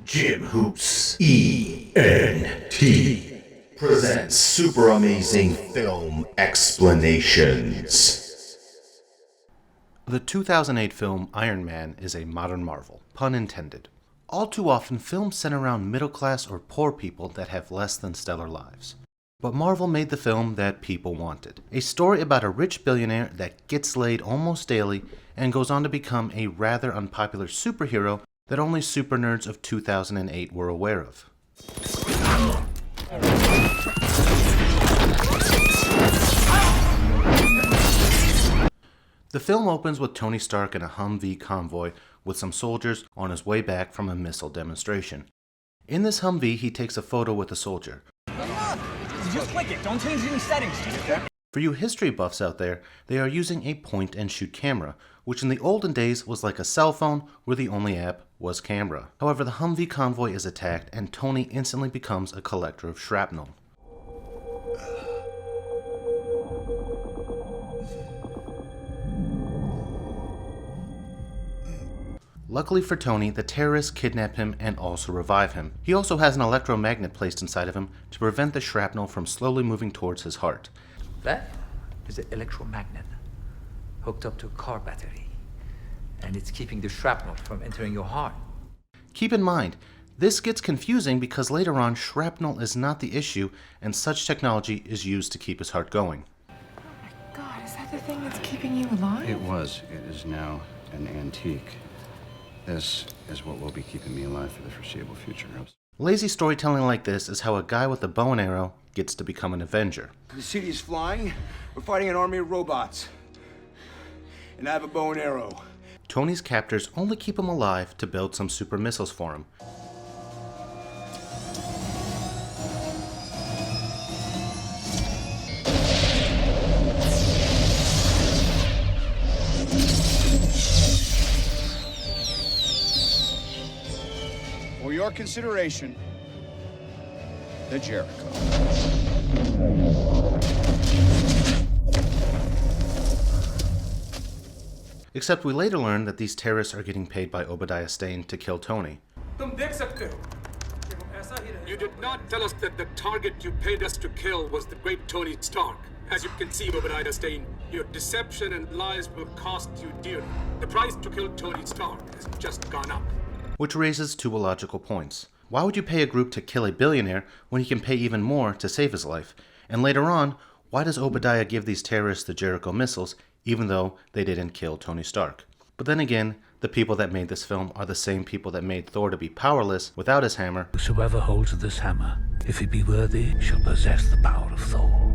Jim Hoops ENT presents super amazing film explanations. The 2008 film Iron Man is a modern marvel, pun intended. All too often, films center around middle-class or poor people that have less than stellar lives. But Marvel made the film that people wanted. A story about a rich billionaire that gets laid almost daily and goes on to become a rather unpopular superhero that only super nerds of 2008 were aware of. The film opens with Tony Stark in a Humvee convoy with some soldiers on his way back from a missile demonstration. In this Humvee, he takes a photo with a soldier. Just click it, don't change any settings. For you history buffs out there, they are using a point-and-shoot camera, which in the olden days was like a cell phone where the only app was camera. However, the Humvee convoy is attacked and Tony instantly becomes a collector of shrapnel. Luckily for Tony, the terrorists kidnap him and also revive him. He also has an electromagnet placed inside of him to prevent the shrapnel from slowly moving towards his heart. That is an electromagnet hooked up to a car battery, and it's keeping the shrapnel from entering your heart. Keep in mind, this gets confusing because later on, shrapnel is not the issue, and such technology is used to keep his heart going. Oh my God, is that the thing that's keeping you alive? It was. It is now an antique. This is what will be keeping me alive for the foreseeable future. Lazy storytelling like this is how a guy with a bow and arrow gets to become an Avenger. The city's flying. We're fighting an army of robots. And I have a bow and arrow. Tony's captors only keep him alive to build some super missiles for him. For your consideration, the Jericho. Except we later learn that these terrorists are getting paid by Obadiah Stane to kill Tony. You did not tell us that the target you paid us to kill was the great Tony Stark. As you can see, Obadiah Stane, your deception and lies will cost you dearly. The price to kill Tony Stark has just gone up. Which raises two illogical points. Why would you pay a group to kill a billionaire when he can pay even more to save his life? And later on, why does Obadiah give these terrorists the Jericho missiles even though they didn't kill Tony Stark? But then again, the people that made this film are the same people that made Thor to be powerless without his hammer. Whosoever holds this hammer, if he be worthy, shall possess the power of Thor.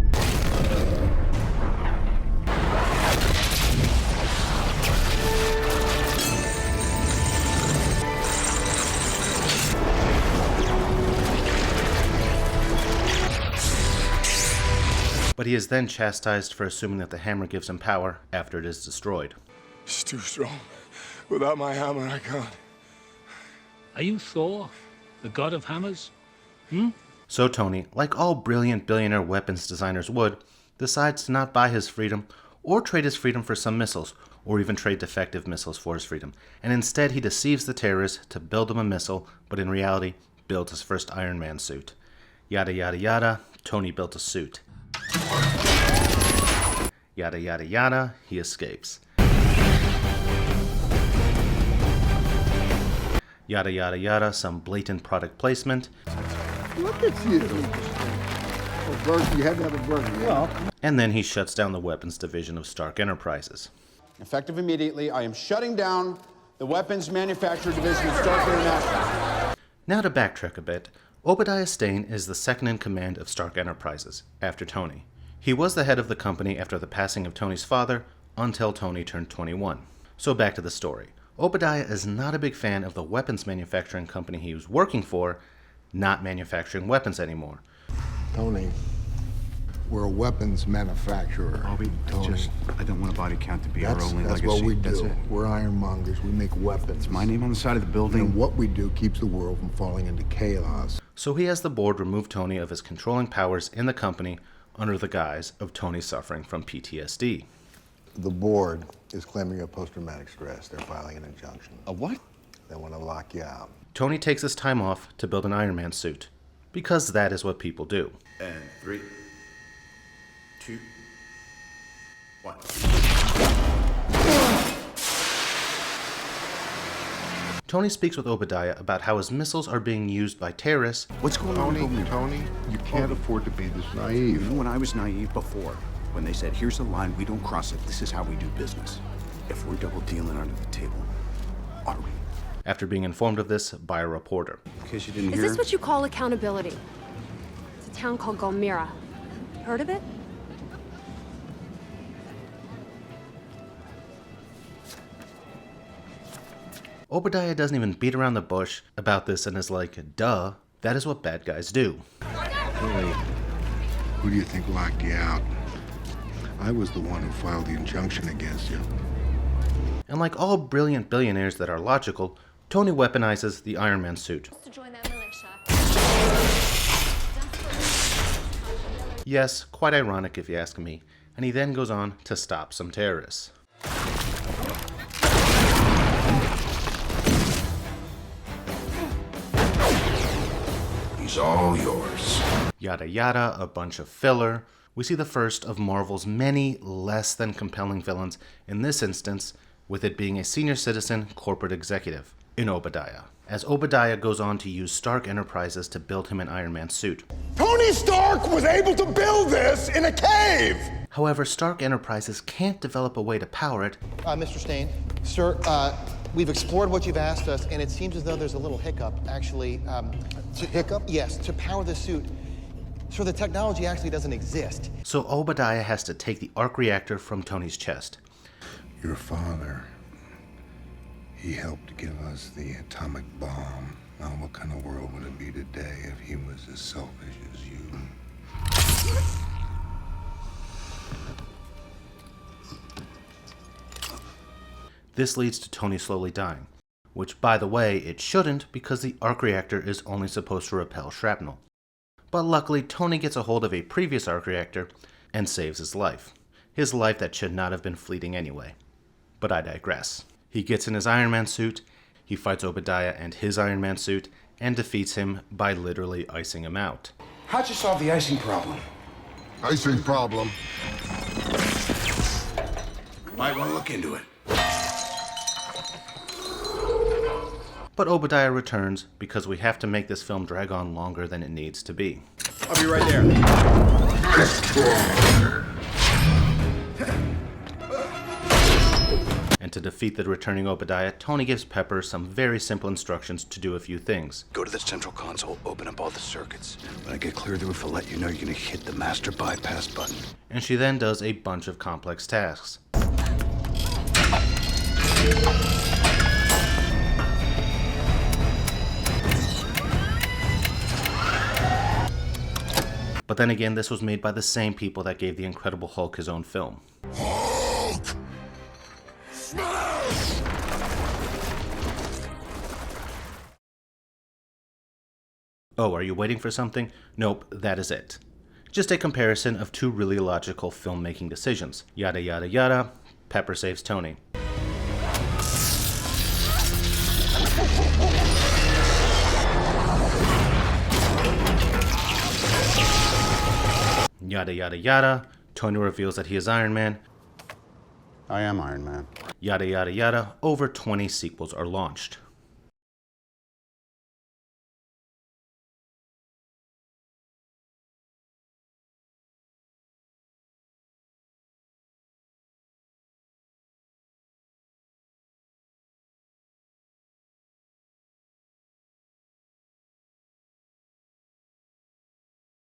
But he is then chastised for assuming that the hammer gives him power after it is destroyed. It's too strong. Without my hammer, I can't. Are you Thor, the god of hammers? So Tony, like all brilliant billionaire weapons designers would, decides to not buy his freedom or trade his freedom for some missiles, or even trade defective missiles for his freedom. And instead he deceives the terrorists to build him a missile, but in reality builds his first Iron Man suit. Yada yada yada, Tony built a suit. Yada yada yada, he escapes. Yada yada yada, some blatant product placement. Look at you. Oh, burger, you had to have a burger. Yeah. And then he shuts down the weapons division of Stark Enterprises. Effective immediately, I am shutting down the weapons manufacturer division of Stark International. Now to backtrack a bit, Obadiah Stane is the second in command of Stark Enterprises, after Tony. He was the head of the company after the passing of Tony's father, until Tony turned 21. So back to the story. Obadiah is not a big fan of the weapons manufacturing company he was working for, not manufacturing weapons anymore. Tony, we're a weapons manufacturer. I don't want a body count to be our only legacy. That's what we That's do. it. We're ironmongers. We make weapons. It's my name on the side of the building. And what we do keeps the world from falling into chaos. So he has the board remove Tony of his controlling powers in the company under the guise of Tony suffering from PTSD. The board is claiming you have post-traumatic stress. They're filing an injunction. A what? They want to lock you out. Tony takes his time off to build an Iron Man suit, because that is what people do. And 3, 2, 1. Tony speaks with Obadiah about how his missiles are being used by terrorists. What's going on? Tony, you can't afford to be this naive. You know when I was naive before, when they said, here's a line, we don't cross it, this is how we do business. If we're double dealing under the table, are we? After being informed of this by a reporter. In case you didn't Is hear. this what you call accountability? It's a town called Gulmira. Heard of it? Obadiah doesn't even beat around the bush about this and is like, duh, that is what bad guys do. Hey, who do you think locked you out? I was the one who filed the injunction against you. And like all brilliant billionaires that are logical, Tony weaponizes the Iron Man suit. Yes, quite ironic if you ask me, and he then goes on to stop some terrorists. He's all yours. Yada yada, a bunch of filler. We see the first of Marvel's many less than compelling villains, in this instance, with it being a senior citizen corporate executive, in Obadiah. As Obadiah goes on to use Stark Enterprises to build him an Iron Man suit. Tony Stark was able to build this in a cave! However, Stark Enterprises can't develop a way to power it. Mr. Stain, sir, we've explored what you've asked us, and it seems as though there's a little hiccup, actually. Hiccup? Yes, to power the suit. So the technology actually doesn't exist. So Obadiah has to take the arc reactor from Tony's chest. Your father, he helped give us the atomic bomb. Now, what kind of world would it be today if he was as selfish as you? This leads to Tony slowly dying, which, by the way, it shouldn't because the arc reactor is only supposed to repel shrapnel. But luckily, Tony gets a hold of a previous arc reactor and saves his life that should not have been fleeting anyway. But I digress. He gets in his Iron Man suit, he fights Obadiah and his Iron Man suit, and defeats him by literally icing him out. How'd you solve the icing problem? Icing problem. Might want to look into it. But Obadiah returns because we have to make this film drag on longer than it needs to be. I'll be right there. And to defeat the returning Obadiah, Tony gives Pepper some very simple instructions to do a few things. Go to the central console, open up all the circuits. When I get clear the roof, I'll let you know you're gonna hit the master bypass button. And she then does a bunch of complex tasks. But then again, this was made by the same people that gave The Incredible Hulk his own film. Hulk! Smash! Oh, are you waiting for something? Nope, that is it. Just a comparison of two really logical filmmaking decisions. Yada yada yada, Pepper saves Tony. Yada yada yada, Tony reveals that he is Iron Man. I am Iron Man. Yada yada yada, over 20 sequels are launched.